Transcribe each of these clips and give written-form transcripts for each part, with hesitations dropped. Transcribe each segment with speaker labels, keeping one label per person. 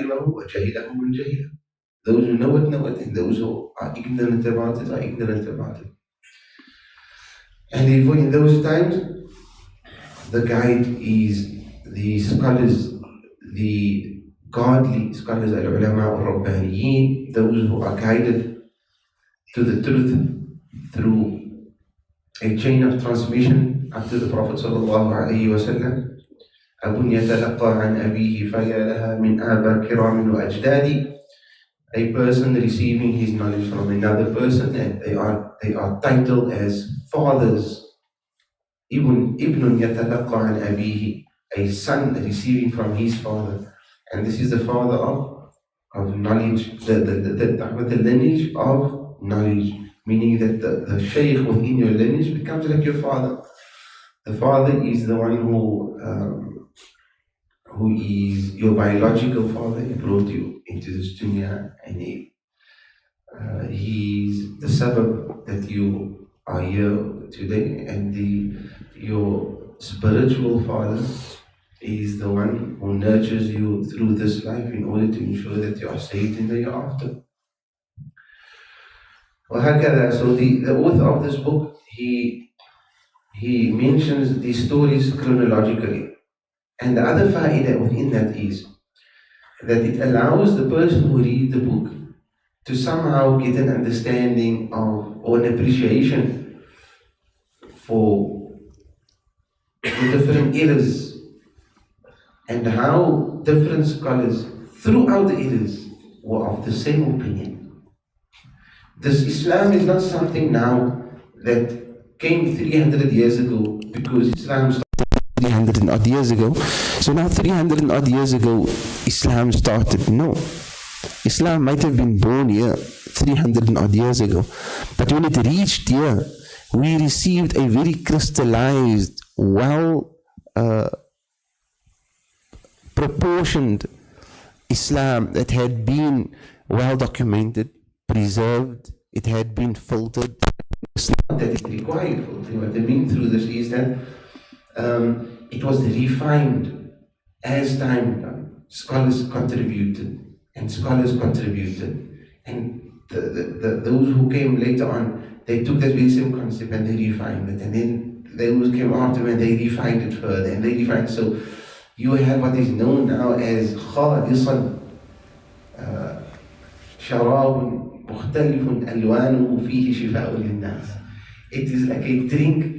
Speaker 1: علمه وجهله من جهله. Those who know it, and those who are ignorant about it are ignorant about it. And therefore, in those times, the guide is the scholars, the godly scholars, al-ulama al-rabbaniyin, those who are guided to the truth through a chain of transmission up to the Prophet sallallahu alaihi wasallam. أب يتلقى عن أبيه فيا لها من آباء كرام وأجداد. A person receiving his knowledge from another person, and they are titled as fathers. Ibn يتلقى عن أبيه, a son receiving from his father, and this is the father of knowledge, the lineage of knowledge, meaning that the Shaykh within your lineage becomes like your father. The father is the one who is your biological father. He brought you into this dunya, and he's the sabab that you are here today, and your spiritual father is the one who nurtures you through this life in order to ensure that you are saved in the hereafter. So the author of this book, he mentions these stories chronologically. And the other fa'idah within that is that it allows the person who reads the book to somehow get an understanding of, or an appreciation for the different eras and how different scholars throughout the eras were of the same opinion. This Islam is not something now that came 300 years ago, because Islam started 300 and odd years ago. So now 300 and odd years ago, Islam started. No. Islam might have been born here 300 and odd years ago. But when it reached here, we received a very crystallized, proportioned Islam that had been well documented, preserved, it had been filtered. It's not that it required filtering. What I mean through this is that it was refined as time went on. Scholars contributed, and those who came later on, they took that very same concept and they refined it, and then those came after and they refined it further, and they refined it. So you have what is known now as خالصا شراب مختلف ألوانه فيه شفاء للناس. It is like a drink.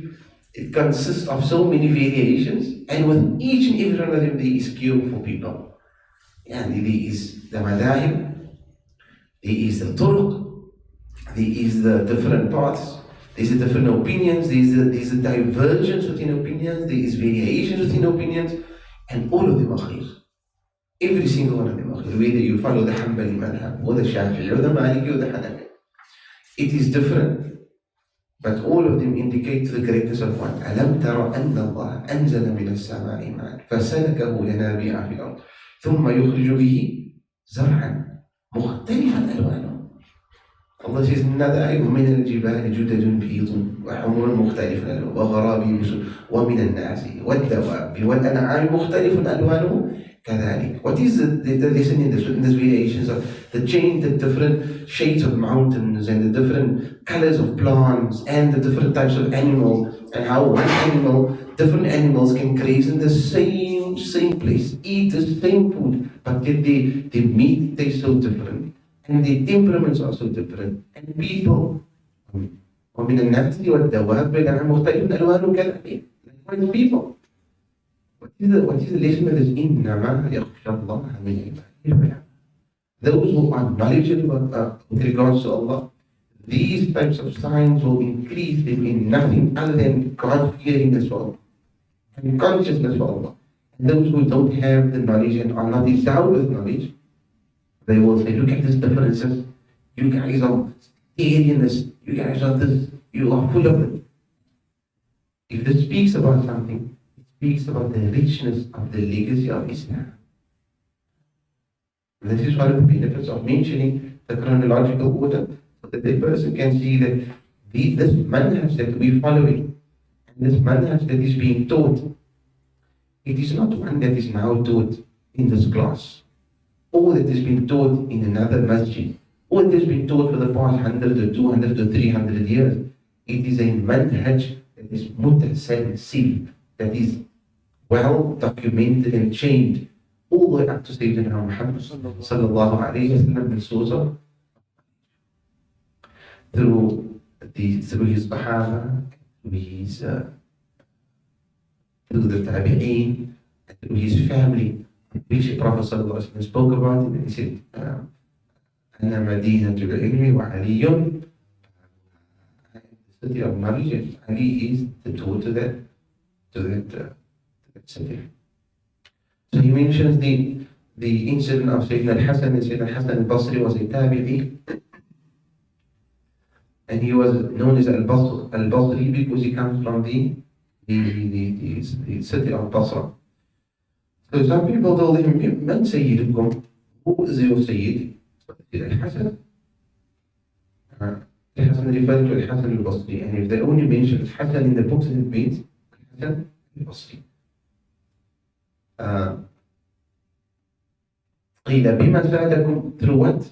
Speaker 1: It consists of so many variations, and with each and every one of them there is cure for people. And there is the madahib, there is the turuq, there is the different paths, there is the different opinions, there is a divergence within opinions, there is variations within opinions, and all of them are khair. Every single one of them are khair, whether you follow the Hanbali madhab, or the Shafi'i, or the Maliki, or the Hanafi. It is different. But all of them indicate the greatness of one. أَلَمْ تَرَ أَنَّ اللَّهَ أَنزَلَ مِنَ السَّمَاءِ مَاءً فَسَلَكَهُ يَنَابِيعَ فِي الْأَرْضِ ثُمَّ يُخْرِجُ بِهِ زَرْعًا مُخْتَلِفًا أَلْوَانُهُ. Allah says in another ayah, وَمِنَ الْجِبَالِ جُدَدٌ بِيضٌ وَحُمُرٌ مُخْتَلِفٌ أَلْوَانُهُ وَغَرَابِيبُ سُودٌ وَمِنَ النَّاسِ وَالدَّوَابِّ وَالْأَنْعَامِ مُخْتَلِفٌ أَلْوَانُهُ كذلك. What is the lesson in this variations of the change, the different shades of mountains and the different colors of plants and the different types of animals, and how different animals can graze in the same place, eat the same food, but yet their meat tastes so different, and their temperaments are so different. And people, ومن الناس والدواب والأنعام مختلف ألوانه كذلك. Like people. What is the lesson of this? إِنَّمَا يَخْشَى اللَّهَ مِنْ عِبَادِهِ. Those who are knowledgeable with regards to Allah, these types of signs will increase them in nothing other than God-fearingness for Allah and consciousness for Allah. And those who don't have the knowledge and are not endowed with knowledge, they will say, look at these differences. You guys are alienists. You guys are this. You are full of it. If this speaks about something, speaks about the richness of the legacy of Islam. This is one of the benefits of mentioning the chronological order, so that the person can see that this manhaj that we're following, and this manhaj that is being taught, it is not one that is now taught in this class. all that has been taught in another masjid, all that has been taught for the past 100 or 200 or 300 years. It is a manhaj that is mutasalsil, that is well documented and chained all the way up to Sayyidina Muhammad sallallahu alayhi wa sallam, the source of through his Sahaba, through the Tabi'een, through his family, which the Prophet sallallahu alayhi wa sallam spoke about it. He said, "Ana madinatul ilmi wa aliyun," the city of knowledge, and Ali is the door to that city. So he mentions the incident of Sayyidina al-Hasan. And Sayyidina al-Hasan al-Basri was a tabi'i, and he was known as al-Basri because he comes from the city of Basra. So some people told him, "Man Sayyidukum?" Who is your Sayyid? Al-Hasan. Al-Hasan referring to Al-Hasan al-Basri, and if they only mention Al-Hasan in the books, it means Al-Hasan al-Basri. قيل بما زادكم, through what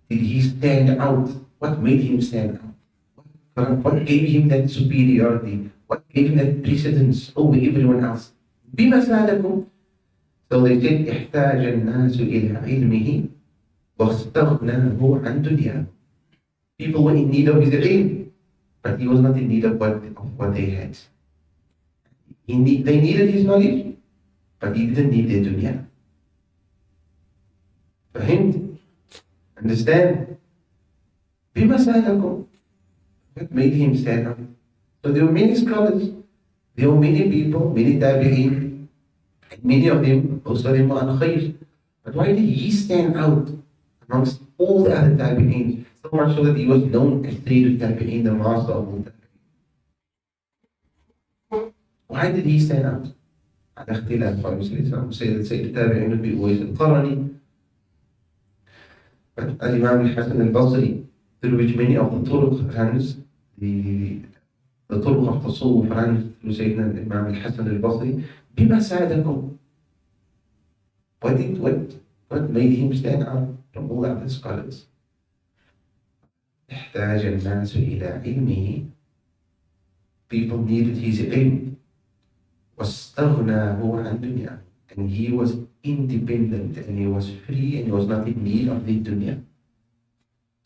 Speaker 1: did he stand out? What made him stand out? What gave him that superiority? What gave him that precedence over everyone else? بما زادكم. So they said احتاج الناس إلى علمه واستغناه عن دنياه. People were in need of his ilm, but he was not in need of what they had. They needed his knowledge, but he didn't need their dunya. Fahimd? Understand? Bima sa'alakum. What made him stand up? So there were many scholars, there were many people, many tabi'een, and many of them, most of them were on khayr. But why did he stand out amongst all the other tabi'een? So much so that he was known as Sayyid al-Tabi'een, the master of all tabi'een. Why did he stand out? على اختلاف, obviously. Some say that Sayyid al-Tabi'een would be always al-Qarani. But Al-Imam al-Hasan al-Basri, through which many of the turuq runs, the turuq of tasawwuf runs through Sayyidina Imam al-Hasan al-Basri, بما ساعدكم. What made him stand out from all other scholars? احتاج الناس إلى علمه. People needed his ilm. واستغناه عن دنيا. And he was independent, and he was free, and he was not in need of the dunya.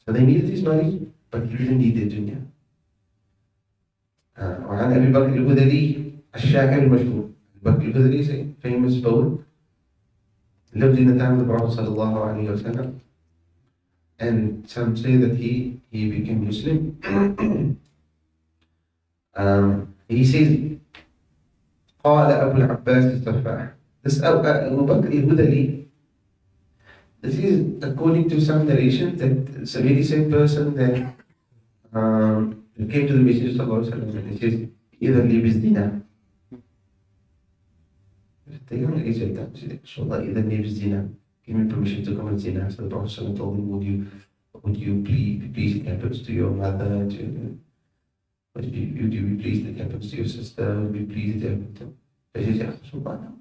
Speaker 1: So they needed his knowledge, but he didn't need the dunya. وعن أبي بكر الهذلي الشاعر المشهور. أبي بكر الهذلي is a famous poet, lived in the time of the Prophet sallallahu alaihi wasallam, and some say that he became Muslim. He says, قال أبو العباس السفاح. This Abu Bakr al-Hudali, this is according to some narrations that it's a very same person that came to the Messenger sallallahu alaihi wasallam and he says, إذا لي بالزنا. At the young age of that, he said, Inshallah, إذا لي بالزنا. Give me permission to commit zina. So the Prophet told him, would you please it happens to your mother? Would you be pleased it happens to your sister? Would you be pleased it happens to? He says, Subhanallah.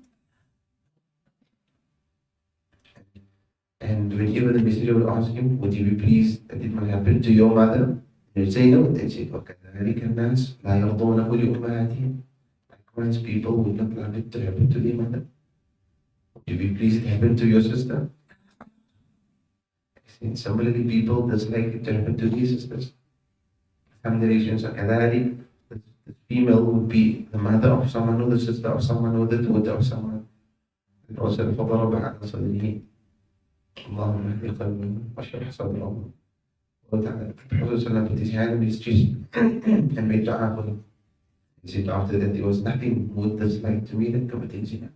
Speaker 1: And whenever the messenger would ask him, would you be pleased that it might happen to your mother? He would say no. They say, وَكَذَلِكَ النَّاسُ لَا يَرْضُونَهُ لِأُمَّهَاتِهِمْ. Likewise, people would not love it to happen to their mother. Would you be pleased it happened to your sister? And similarly, people dislike it to happen to their sisters. Some narrations are كَذَلِكَ. The female would be the mother of someone, or the sister of someone, or the daughter of someone. The Prophet فَضَرَبَ عَلَى صَدْرِهِ. اللهم اهد قلبي واشرح صدره. The Prophet put his hand on his chest and made dua for him. He said after that, there was nothing more disliked to me than committing zina.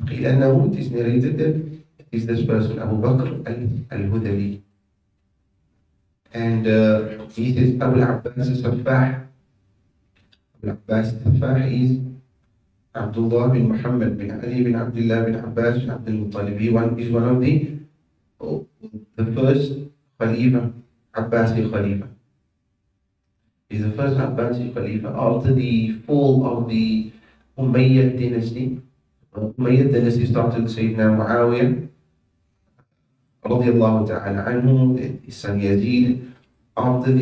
Speaker 1: قيل أنه, it is narrated that it is this person, Abu Bakr al-Hudali. And he says, Abu al-Abbas al-Saffah. Abu al-Abbas al-Saffah is Abdullah bin Muhammad bin Ali bin Abdullah bin Abbas bin Abdul Muttalib. He is one of the first Khalifa, Abbasi Khalifa. He's the first Abbasi Khalifa after the fall of the Umayyad dynasty. Umayyad dynasty started Sayyidina Muawiyah radiallahu ta'ala anhu, his son Yazid. After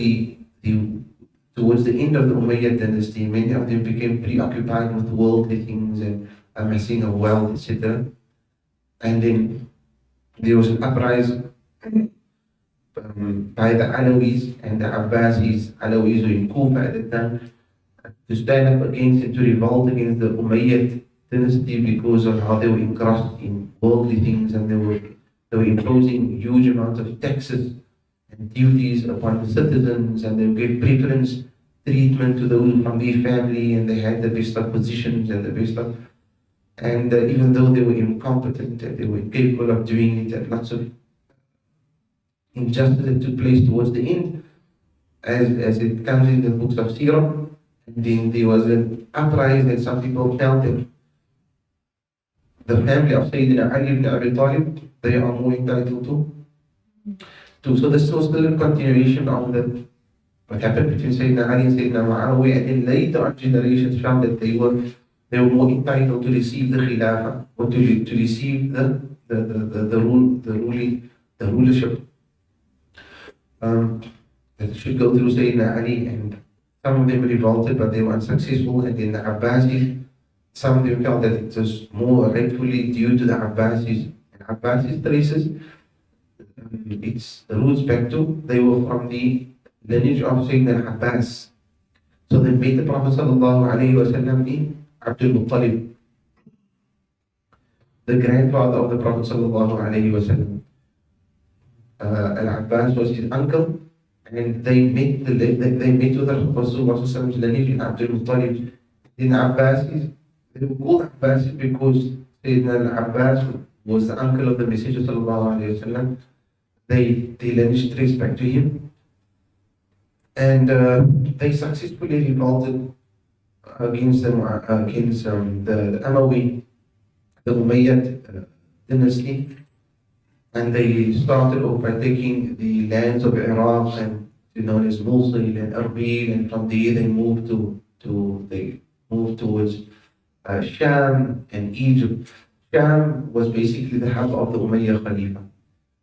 Speaker 1: towards the end of the Umayyad dynasty, many of them became preoccupied with worldly things and amassing of wealth, etc. And then there was an uprising by the Alawis and the Abbasis. Alawis were in Kufa at the time, to stand up against and to revolt against the Umayyad dynasty because of how they were engrossed in worldly things, and they were imposing huge amounts of taxes and duties upon the citizens, and they gave preference treatment to those from their family, and they had the best of positions and the best of, and even though they were incompetent and they were incapable of doing it, and lots of injustice that took place towards the end, as it comes in the books of Sirah. And then there was an uprising, and some people felt that the family of Sayyidina Ali ibn Abi Talib, they are more entitled to. So this was still a continuation of what happened between Sayyidina Ali and Sayyidina Muawiyah, and then later on generations found that they were more entitled to receive the Khilafah, or to receive the rulership. That should go through Sayyidina Ali, and some of them revolted, but they were unsuccessful. And then the Abbasis, some of them felt that it was more rightfully due to the Abbasis. And Abbasis traces its roots back to, they were from the lineage of Sayyidina Abbas. So they made the Prophet ﷺ in Abdul Muttalib, the grandfather of the Prophet ﷺ. Al-Abbas was his uncle, and they met with the Rasulullah lineage in Abdul Muttalib. In Abbasis, they were called Abbasis because Sayyidina Al-Abbas was the uncle of the Messenger ﷺ. They lineage traced back to him, and they successfully revolted against the Amawi, the Umayyad dynasty. And they started off by taking the lands of Iraq and known as Mosul and Erbil, and from there they moved towards Sham and Egypt. Sham was basically the hub of the Umayyad Khalifa,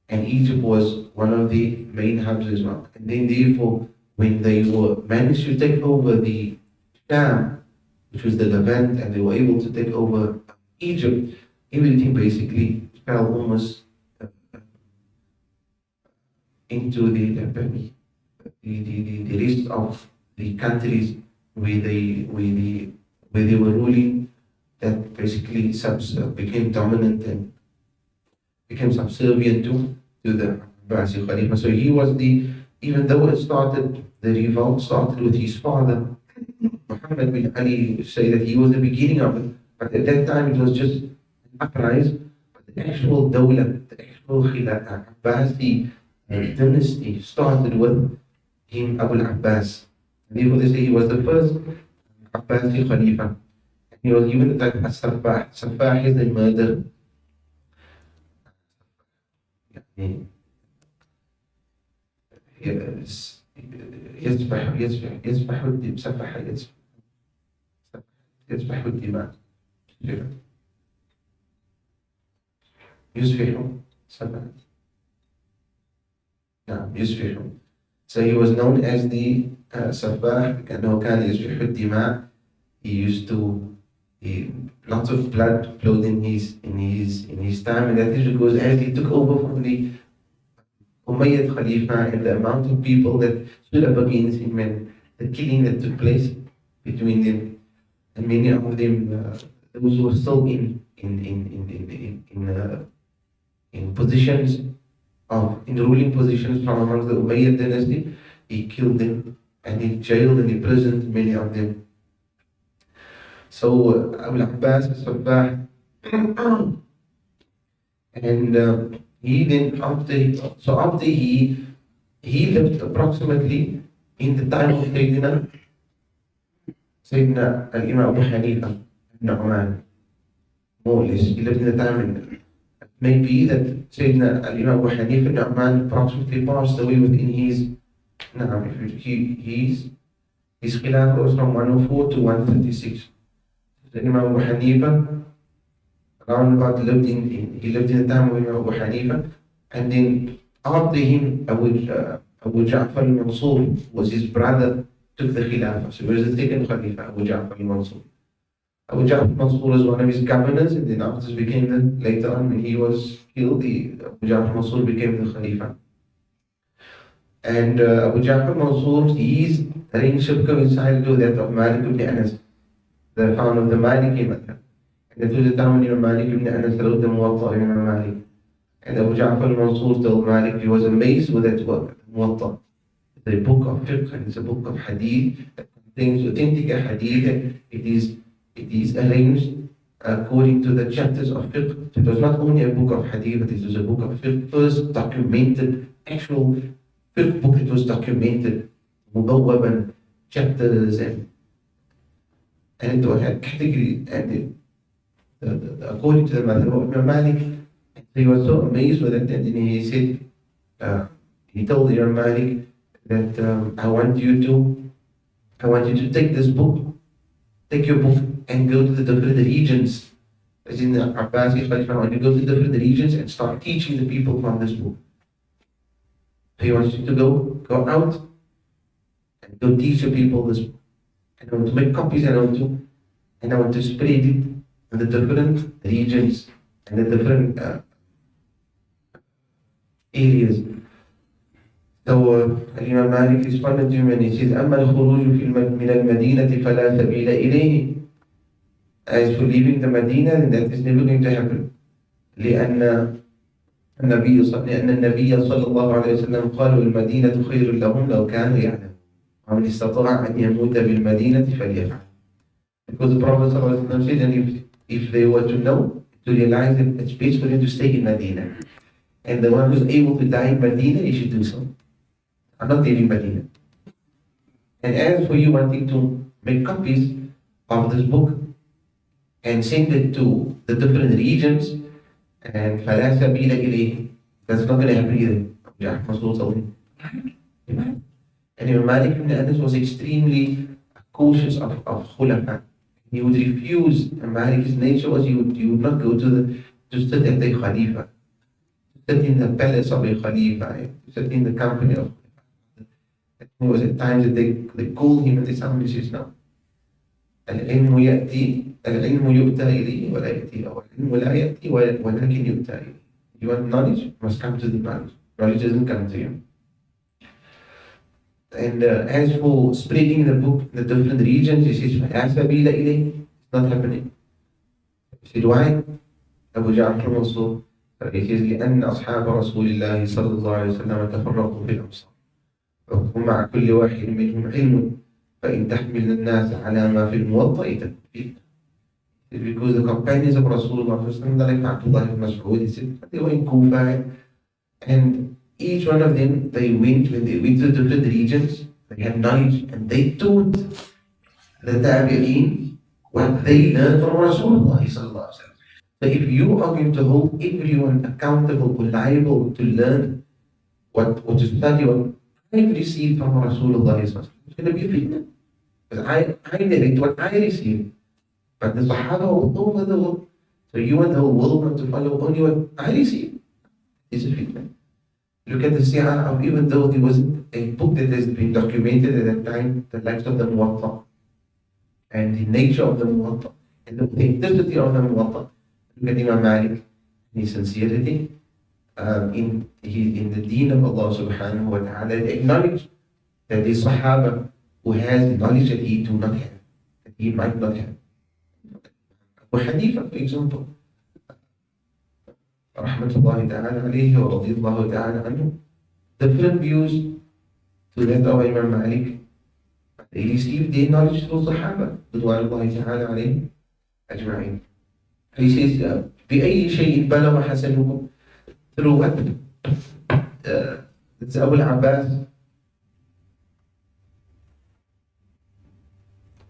Speaker 1: and Egypt was one of the main hubs as well. And then therefore, when they managed to take over the Sham, which was the Levant, and they were able to take over Egypt, everything basically fell almost into the rest of the countries where they were ruling, that basically became dominant and became subservient to the Abbasi Khalifa. So he was even though the revolt started with his father, Muhammad bin Ali, say that he was the beginning of it, but at that time it was just an uprising. But the actual dawla, the actual Abbasi dynasty started with him, Abu al-Abbas. Therefore they say he was the first Abbasi Khalifa. He was given the title As-Saffah. Saffah is the murder. يسفح الدماء. يسفح. So he was known as the Saffah, كأنه كان يسفح الدماء. He used to, lots of blood flowed in his time, and that is because as he took over from the Umayyad Khalifa, and the amount of people that stood up against him, and the killing that took place between them, and many of them, those who were still in positions in ruling positions from amongst the Umayyad dynasty, he killed them, and he jailed and imprisoned many of them. So Abu Abbas Saffah, and he then after he lived approximately in the time of Sayyidina Al-Imam Abu Hanifa Nu'man, more or less. He lived in the time, it may be that Sayyidina Al-Imam Abu Hanifa Nu'man approximately passed away within his Khilafah was from 104 to 136. The Imam Abu Hanifa roundabout he lived in the time of Abu Hanifa, and then after him, Abu Ja'far al-Mansur was his brother, took the Khilafah. So he was the second Khalifa, Abu Ja'far al-Mansur. Abu Ja'far al-Mansur was one of his governors, and then after later on when he was killed, Abu Ja'far al-Mansur became the Khalifa. And Abu Ja'far al-Mansur, his reignship coincided with that of Malik ibn Anas, the founder of the Maliki madhab. And it was the time when Imam Malik ibn Anas wrote the Muwatta of Imam Malik. And Abu Ja'far al-Mansur told Malik he was amazed with that work, Muwatta. It's a book of fiqh and it's a book of hadith that contains authentic hadith, and it is arranged according to the chapters of fiqh. So it was not only a book of hadith, but it was a book of fiqh, first documented, actual fiqh book that was documented, mudawwaban, chapters, and it had category, and according to the madhab of Imam Malik. He was so amazed with it, and then he said, he told Imam Malik that I want you to take this book, take your book and go to the different regions. As in the Abbasi Khalifa, I want you to go to different regions and start teaching the people from this book. So he wants you to go out and go teach the people this book. And I want to make copies, and I want to spread it in the different regions and the different areas. So Imam Malik responded to him and he says, أما الخروج من المدينة فلا سبيل إليه. As for leaving the Medina, then that is never going to happen. لأن النبي صلى الله عليه وسلم قال المدينة خير لهم لو كانوا يعلمون ومن استطاع أن يموت بالمدينة فليفعل. Because the Prophet صلى الله عليه وسلم said, and if they were to know, to realize that it's best for them to stay in Medina. And the one who's able to die in Medina, he should do so. I'm not leaving Medina. And as for you wanting to make copies of this book and send it to the different regions, and فَلَا سَبِيلَ إِلَيْهِ, that's not going to happen either. Yeah, Maslow told him. And Imam Malik ibn Anas was extremely cautious of khulafa. He would refuse, and Malik's nature was he would not go to sit at the Khalifa, sit in the palace of a Khalifa, sit in the company of. There was at times that they called him and they somebody says, no. العلم يؤتى إليه ولا يأتي، أو العلم لا يأتي ولكن يؤتى إليه. You want knowledge, must come to the knowledge. Knowledge doesn't come to you. And as for spreading the book in the different regions, he says, فَلَا سَبِيلَ إِلَيْهِ. It's not happening. He said, why? Abu Ja'far al-Mansur, he says, لأن أصحاب رسول الله صلى الله عليه وسلم تفرقوا في الأمصار ومع كل واحد منهم علم فإن تحمل الناس على ما في الموطأ تكفيك. Because the companions of Rasulullah, like Abdullah ibn Mas'ud, he said, they were in Kufa, and each one of them, when they went to different regions, they had knowledge, and they taught the Tabi'een what they learned from Rasulullah. So if you are going to hold everyone accountable or liable to learn or to study what I've received from Rasulullah, it's going to be a fitna. Because I narrate what I received. But the Sahaba all over the world. So you want the whole world not to follow only what I received. It's a fitna. Look at the Siyah of, even though there was a book that has been documented at that time, the likes of the Muwatta, and the nature of the Muwatta, and the authenticity of the Muwatta. Look at Imam Malik, his sincerity, in the deen of Allah subhanahu wa ta'ala. They acknowledge that the Sahaba who has knowledge that he do not have, that he might not have. Abu Hanifa, for example, rahmatullahi ta'ala alayhi wa radiyallahu ta'ala anhu, different views to that of Imam Malik. They received their knowledge through Sahaba, radiyallahu ta'ala alayhi ajma'in. He says, بأي شيء بلغ حسنكم, through what? It's Abu al-Abbas.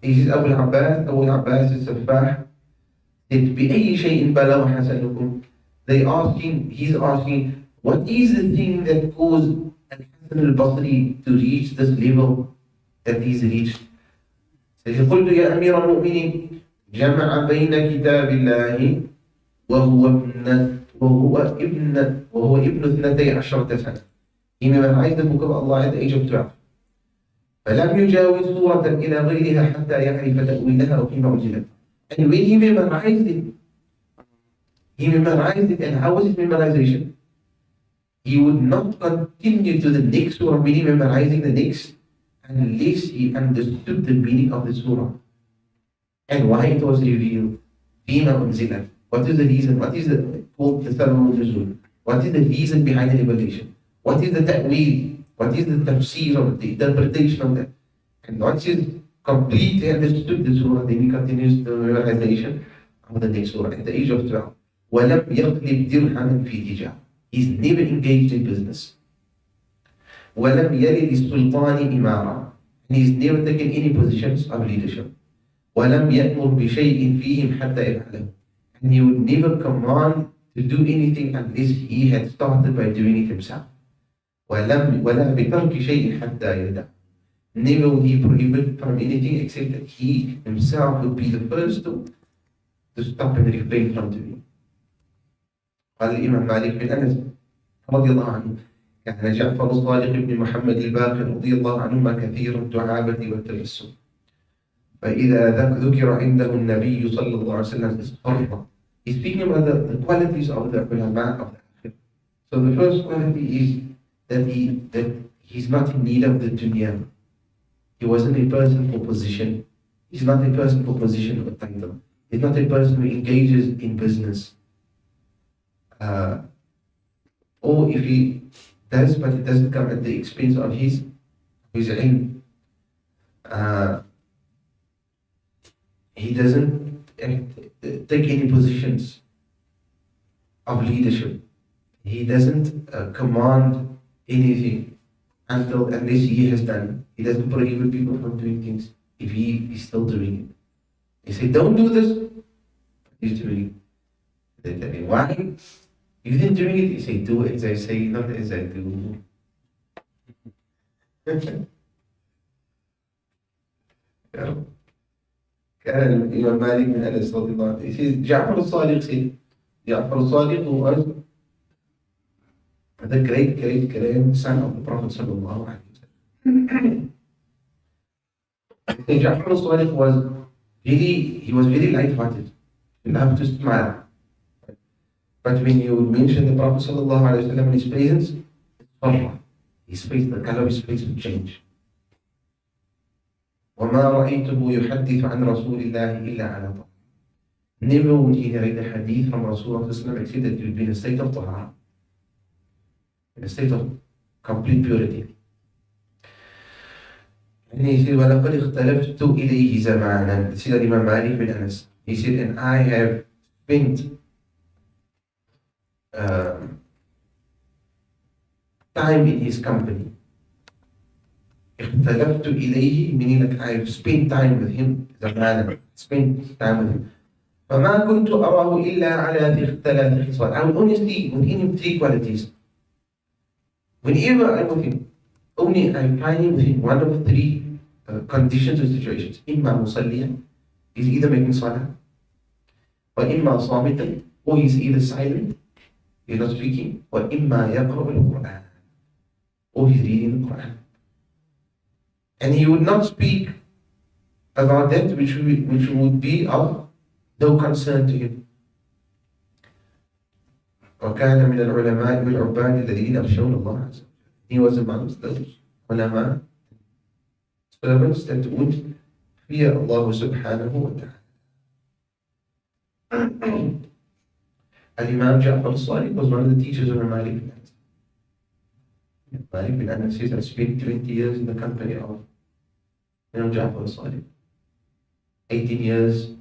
Speaker 1: He says, Abu al-Abbas is Safah. بأي شيء بلغ حسنكم. He's asking, what is the thing that caused Al-Hasan al-Basri to reach this level that he's reached? So he قلت يا أمير المؤمنين جمع بين كتاب الله وهو ابن 12 سنة. He memorized the book of Allah at the age of 12. فلم يجاوز سورة إلى غيرها حتى يعرف تأويلها وفيما أنزلت. And when he memorized it, and how was his memorization? He would not continue to the next surah, meaning memorizing the next, unless he understood the meaning of the surah and why it was revealed. فيما أنزلت. What is the reason? What is called the sabab nuzul? What is the reason behind the revelation? What is the ta'weel? What is the tafsir of the interpretation of that? And once he's completely understood the surah, then he continues the memorization of the next surah at the age of 12. وَلَمْ يَقْلِبْ دِرْهَمًا فِي تِجَارَةٍ. He's never engaged in business. وَلَمْ يَلِدِ السُّلْطَانِ إِمَارًا. And he's never taken any positions of leadership. وَلَمْ يَأْمُرْ بِشَيْءٍ فِيهِمْ حَتَّى يَفْعَلَهُ. And he would never command to do anything unless he had started by doing it himself. وَلَا بِتَرْكِ شَيْءٍ حَتَّى يَدَعُ. Never would he prohibit from anything except that he himself would be the first to stop and refrain from doing. قال الإمام مالك بن أنس رضي الله عنه: كان جعفر الصادق بن محمد الباقر رضي الله عنهما كثير الدعابة والتبسم، فإذا ذكر عنده النبي صلى الله عليه وسلم اصفر. He's speaking about the qualities of the ulama of the akhir. So the first quality is that he's not in need of the dunya. He wasn't a person for position. He's not a person for position or title. He's not a person who engages in business. Or if he does, but it doesn't come at the expense of his ilm. He doesn't take any positions of leadership. He doesn't command anything unless he has done it. He doesn't prohibit people from doing things if he is still doing it. He said, don't do this, he's doing it. They tell me, why? You didn't do it. He said, do as I say, not as I do. Yeah. كان الإمام مالك بن أنس رضي الله عنه. He says, جعفر الصادق said, جعفر الصادق was the great grandson of the Prophet sallallahu alaihi wasallam. Ja'far al-Sadiq was very light-hearted. He loved to smile. But when you mention the Prophet sallallahu alaihi wasallam in his presence, his face, the color of his face would change. وَمَا رَأَيْتُهُ يُحَدِّثُ عَنْ رَسُولِ اللَّهِ إِلَّا عَلَى طَهَارَةٍ. Never would he narrate a hadith from Rasulullah except that he would be in a state of tahara, in a state of complete purity. And he said, وَلَقَدْ اخْتَلَفْتُ إِلَيْهِ زَمَانًا. This is Imam Malik bin Anas. He said, and I have spent time in his company. اختلفت إليه, meaning that I have spent time with him. Spent time with him. فما كنت أراه إلا على 3 خصال. I would only see within him 3 qualities. Whenever I'm with him, only I find him within one of 3 conditions or situations. إما مصليا, he's either making salah, وإما صامتا, or he's either silent, he's not speaking, وإما يقرأ القرآن, or he's reading the Quran. And he would not speak about that which would be of no concern to him. وكان من العلماء والعباد الذين يخشون الله عز وجل. He was amongst those ulama, servants that would fear Allah subhanahu wa ta'ala. Al-Imam Ja'far al-Sadiq was one of the teachers of Malik bin Anas. Malik bin Anas says, I spent 20 years in the company of Ja'far al-Sadiq. 18 years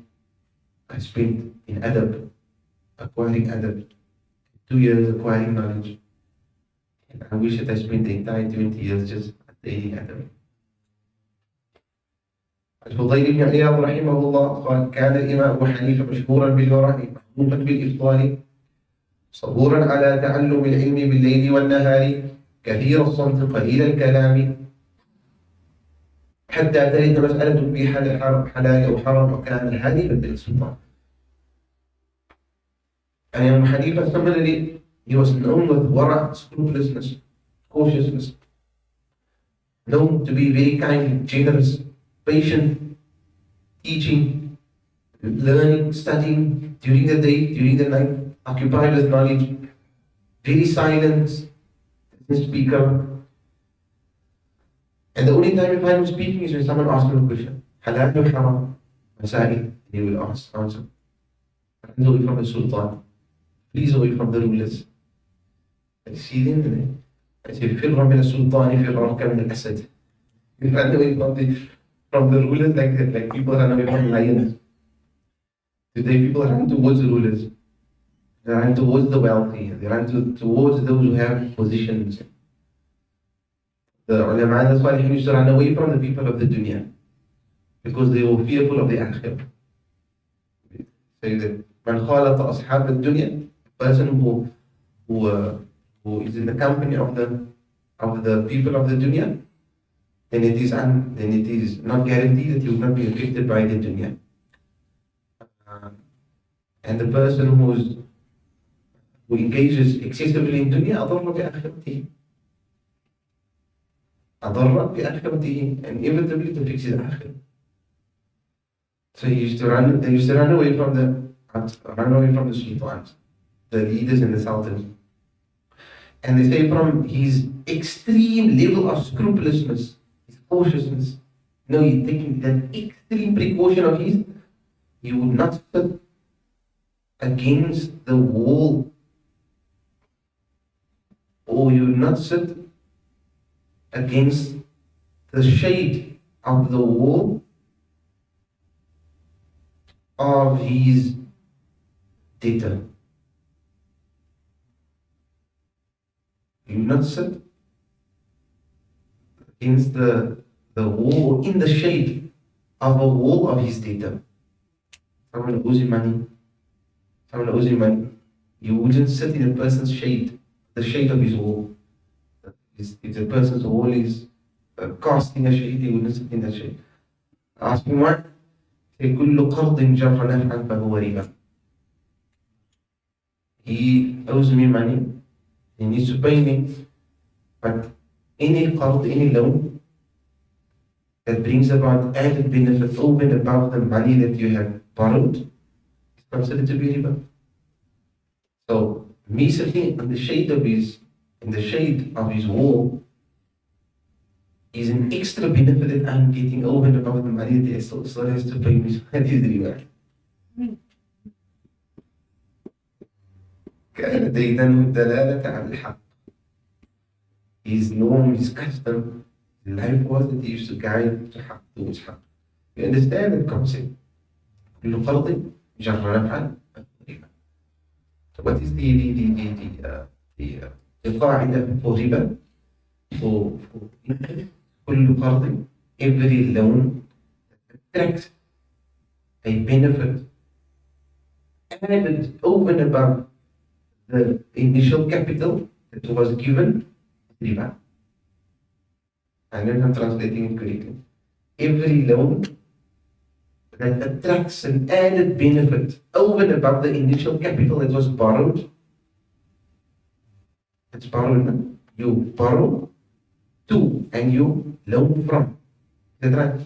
Speaker 1: I spent in adab, acquiring adab. 2 years acquiring knowledge. And I wish that I spent the entire 20 years just attaining adab. الفضيل بن عياض رحمه الله قال: كان الإمام أبو حنيفة مشهورا بالورع محبوبا بالإفضال صبورا على تعلم العلم بالليل والنهار كثير الصمت قليل الكلام حتى ترد مسألة في حلال أو حرام وكان هادئا بالسلطان. And Imam Hanifa, similarly, he was known with wara, scrupulousness, cautiousness, known to be very kind, generous, patient, teaching, learning, studying during the day, during the night, occupied with knowledge, very silent speaker. And the only time you find him speaking is when someone asks him a question. Halal or haram? Masail. He will answer. Hands away from the sultan. Please away from the rulers. I see them. I say, Firra min al-sultani, firra min al-asad. You run away from the rulers like that, like people run away from lions. Today people run towards the rulers. They run towards the wealthy. They run towards those who have positions. The ulama and the salihin used to run away from the people of the dunya because they were fearful of the akhirah. Say that man khalata ashab al-dunya, person who is in the company of the people of the dunya, then it is not guaranteed that he will not be affected by the dunya. And the person who engages excessively in dunya, أضر بآخرته. أضر بآخرته, and inevitably to fix his akhirah. So they used to run away from the sultans, the leaders and the sultans. And they say from his extreme level of scrupulousness, his cautiousness, he's taking that extreme precaution of his, he would not sit against the wall, or he would not sit against the shade of the wall of his debtor. He would not sit against the wall, in the shade of a wall of his debtor. Someone owes you money. You wouldn't sit in a person's shade, the shade of his wall. If the person's wall is casting a shade, he wouldn't sit in that shade. Ask me what? Say, كل قرض جر نفعا فهو ربا. He owes me money. He needs to pay me. But any qard, any loan that brings about added benefit over and above the money that you have borrowed is considered to be riba. So me sitting in the shade of his wall is an extra benefit that I'm getting over and above the money that he still has to pay me. That is riba. كان ديدنه الدلالة على الحق. His norm, his custom, his life was that he used to guide towards haq. You understand that concept? كل قرض جر نفعا. So what is the قاعدة for riba? For كل قرض, every loan attracts a benefit added over and above the initial capital that was given, riba. I know I'm translating it correctly. Every loan that attracts an added benefit over and above the initial capital that was borrowed. It's borrowed. You borrow to and you loan from. Is that right?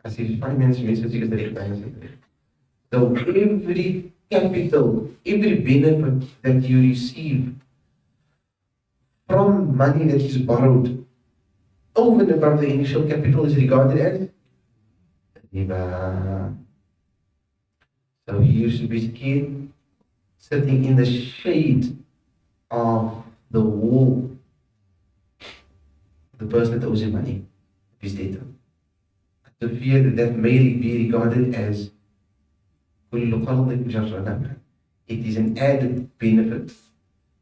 Speaker 1: I see 5 minutes means that you get the So every capital, every benefit that you receive from money that is borrowed over and above the initial capital is regarded as riba. So he used to be scared, sitting in the shade of the wall, the person that owes him money, his debtor. The fear that may be regarded as كل قرض جر نفعا. It is an added benefit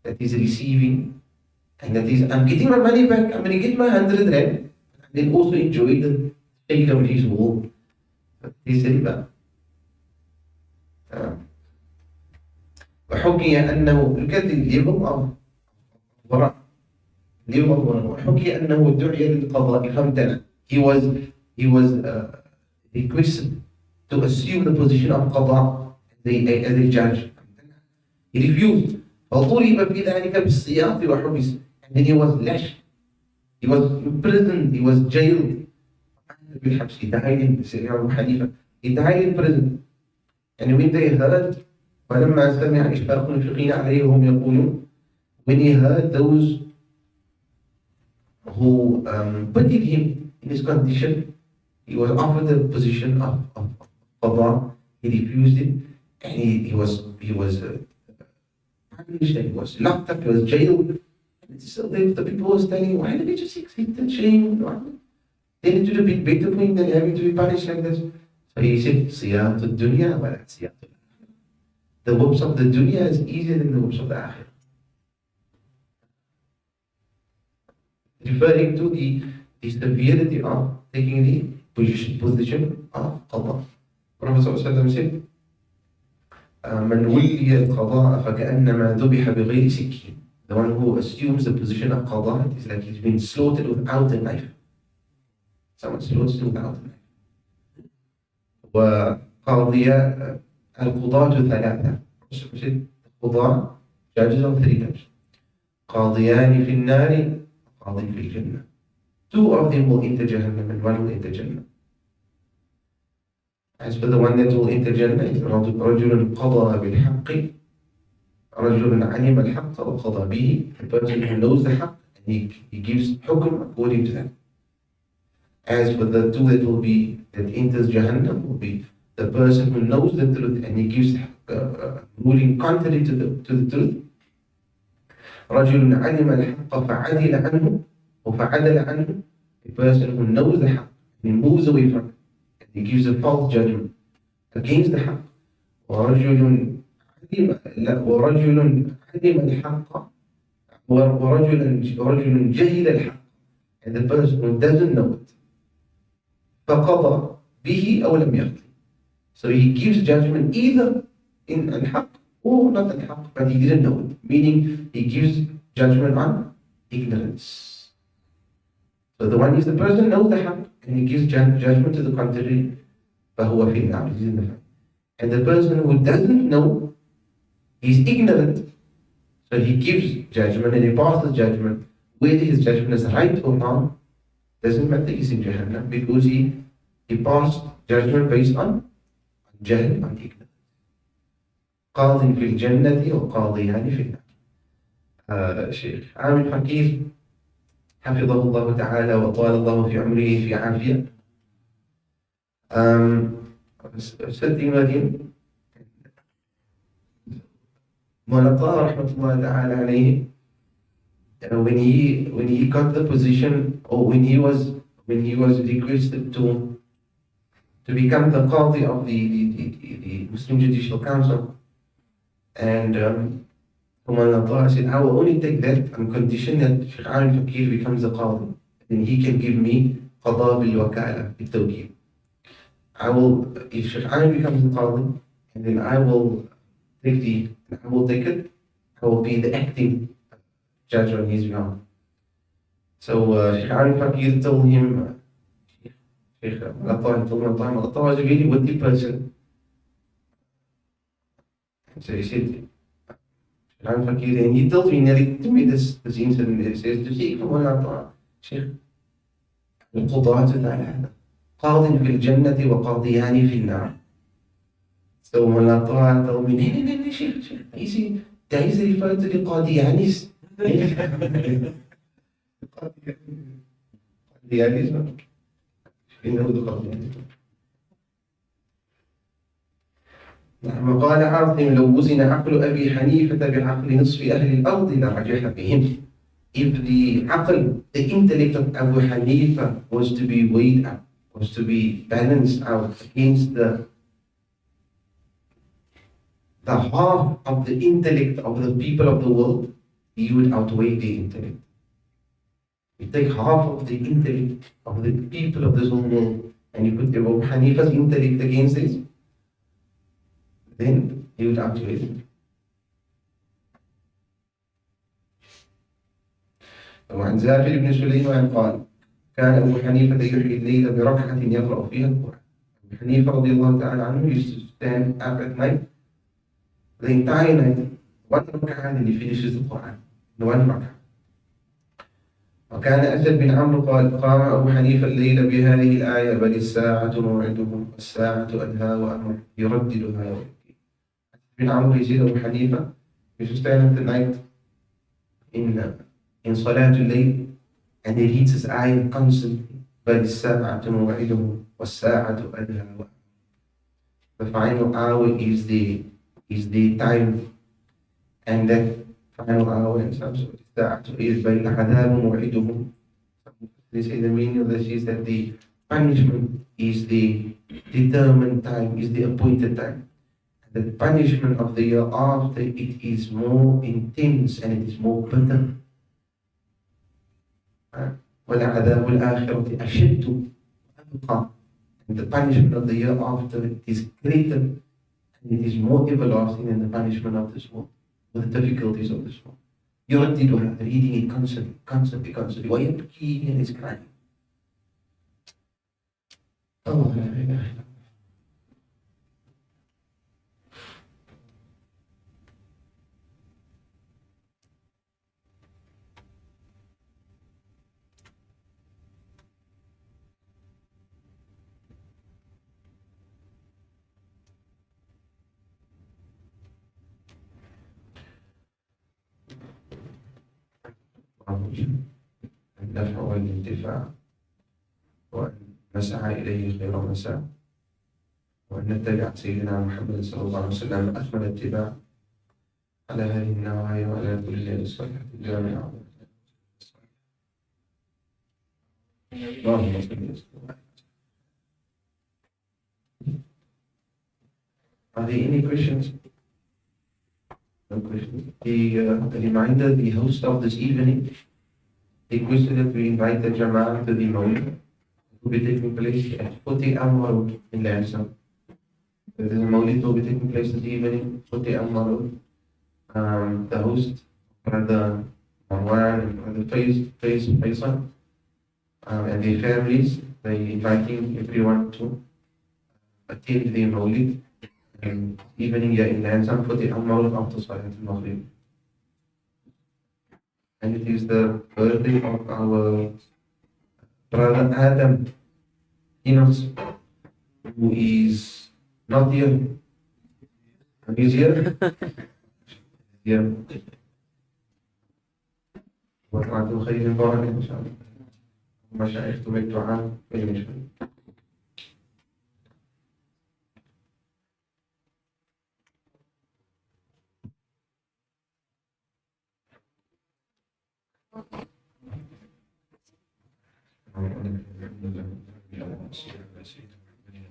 Speaker 1: that is receiving, and that is, I'm getting my money back, I'm going to get my 100 rand, and then also enjoy the shade of his wall. But this is riba. وحكي أنه, look at the level of ورع, وحكي أنه دعي للقضاء فامتنع. He was requested to assume the position of qada as a judge. He refused. فطُلب في ذلك بالسياط وحبس. And then he was lashed. He was imprisoned. He was jailed. He died in Abu Hanifa. He died in prison. And when they heard, فلما سمع إشفاق المشفقين عليه وهم يقولون, when he heard those who pitied him in his condition, he was offered the position of qada. He refused it, and he was punished, and he was locked up, he was jailed. And so the people were telling, why did he just accept that shame? Then it would have been better for him than having to be punished like this. So he said, Siyat dunya wa la siyat al-akhirah. The hopes of the dunya is easier than the hopes of the akhirah. Referring to the severity of taking the position of qada. Prophet said, من ولي القضاء فكأنما ذبح بغير سكين. The one who assumes the position of qada is like he's been slaughtered without a knife. Someone slaughters him without a knife. وقاضية القضاة ثلاثة. القضاة judges of three types. قاضيان في النار قاضي في الجنة. Two of them will enter Jahannam and one will enter Jannah. As for the one that will enter Jannah, it's رجل قضى بالحق رجل علم الحق وقضى به. The person who knows the haqq and he gives hukm according to that. As for the two that enters Jahannam will be the person who knows the truth and he gives ruling contrary to the truth. رجل علم الحق فعدل عنه وفعدل عنه. A person who knows the haqq and he moves away from it and he gives a false judgment against the haqq. ورجل علم الحق ورجل جهل الحق. And the person who doesn't know it فقضى به أو لم يقضي. So he gives judgment either in al-haq or not al-haq, but he didn't know it. Meaning he gives judgment on ignorance. So the one is the person knows the haq and he gives judgment to the contrary. فهو في النار, he's in the fire. And the person who doesn't know, he's ignorant, so he gives judgment and he passes judgment. Whether his judgment is right or wrong doesn't matter, he's in Jahannam because he passed judgment based on jahl, on ignorance. قاض في الجنة وقاضيان في النار. شيخ عامل فقير حفظه الله تعالى وطال الله في عمره في عافية. سيدي مدين ملقى رحمة الله تعالى عليه, when he got the position, or when he was requested to become the qadi of the Muslim Judicial Council, and Umar said, I will only take that on condition that Shaykh Fakir becomes a qadi, and he can give me qada bil wakala, bil tawqif. If Shaykh becomes a qadi, and then I will take it, I will be the acting judge on his behalf. So Shaykh Fakir told him, Shaykh Al-Atta was a really witty person. So he said, Shaykh Fakir, and he told me, narrated to me this incident. He says, to Shaykh Al-Atta, Shaykh, القضاة ثلاثة قاض في الجنة وقاضيان في النار. So Al-Atta told me, no, Shaykh, that is referred to the Qadianis. Qadianis, you know the Qadianis. وقال عاصم لو وزن عقل أبي حنيفة بعقل نصف أهل الأرض لرجح بهم. If the intellect of Abu Hanifa was to be weighed up, was to be balanced out against the half of the intellect of the people of the world, he would outweigh the intellect. You take half of the intellect of the people of this whole world and you put Abu Hanifa's intellect against it, then he would outweigh it. وعن زافر بن سليمان قال: كان أبو حنيفة يحيي الليل بركعة يقرأ فيها القرآن. Hanifa radiallahu ta'ala anhu used to stand up at night, the entire night, one rak'ah, and he finishes the Quran. One rak'ah. وكان أسد بن عمرو قال قام أبو حنيفة الليل بهذه الآية بل الساعة موعدهم والساعة أدهى وأمر يرددها ويبكي. بن عمرو يزيد أبو حنيفة used to stand at the night in Salatul Layl, and he reads this ayah constantly. بل الساعة موعدهم والساعة أدهى وأمر. The final hour is the time, and that final hour in terms of الساعة is بل العذاب موعدهم. They say the meaning of this is that the punishment is the determined time, is the appointed time. The punishment of the year after, it is more intense and it is more bitter. وَلَعَذَابُ الْآخِرَةِ أَشَدُّ وَأَبْقَى. And the punishment of the year after is greater and it is more everlasting than the punishment of this world, with the difficulties of this world. يرددها, reading it constantly. ويبكي, and is crying. Oh, la ilaha illallah. النفع والانتفاع، وأن نسعى إليه خير مساء، وأن نتبع سيدنا محمد صلى الله عليه وسلم أكمل اتباع على هذه النوايا وعلى كل الصالحات الجامعة. اللهم صل وسلم. Are there any questions? No questions. The reminder, the host of this evening, requested that we invite the Jama'ah to the Mawlid. It will be taking place at 40 Road in Lansing. The Mawlid will be taking place this evening, 40 Road. The host, Brother Marwan and Brother Faisal, and their families, they inviting everyone to attend the Mawlid evening here in Lansing, 40 Road after Salat al-Maghrib. And it is the birthday of our brother Adam Enoch, who is not here. He's here. Here. وقعت خير مبارك إن شاء الله. مشايخ بالدعاء بالمشايخ.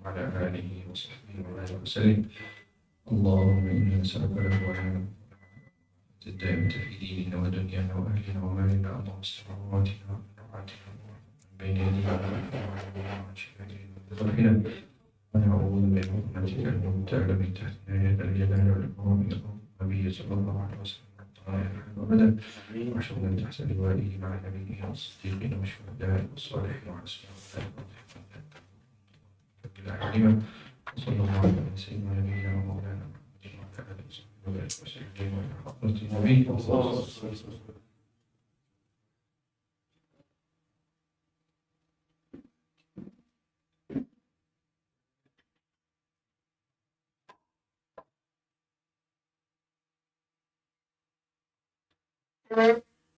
Speaker 1: وعلى آله وصحبه وسلم. اللهم إنا نسألك الهدى الدائمة في ديننا ودنيانا وأهلنا ومالنا. اللهم استر عوراتنا وروعاتنا من بين يدينا ومن خلفنا ونعوذ برحمتك أن نبتال من تحتنا يا ذا الجلال والإكرام. النبي صلى الله عليه وسلم أبدا وحشرنا تحت لوائه مع نبينا والصديقين والشهداء والصالحين وحسن أولئك رفيقا. صلى الله على سيدنا نبينا ومولانا محمد وعلى آله وصحبه وسلم وعلى حضرة النبي صلى الله عليه وسلم.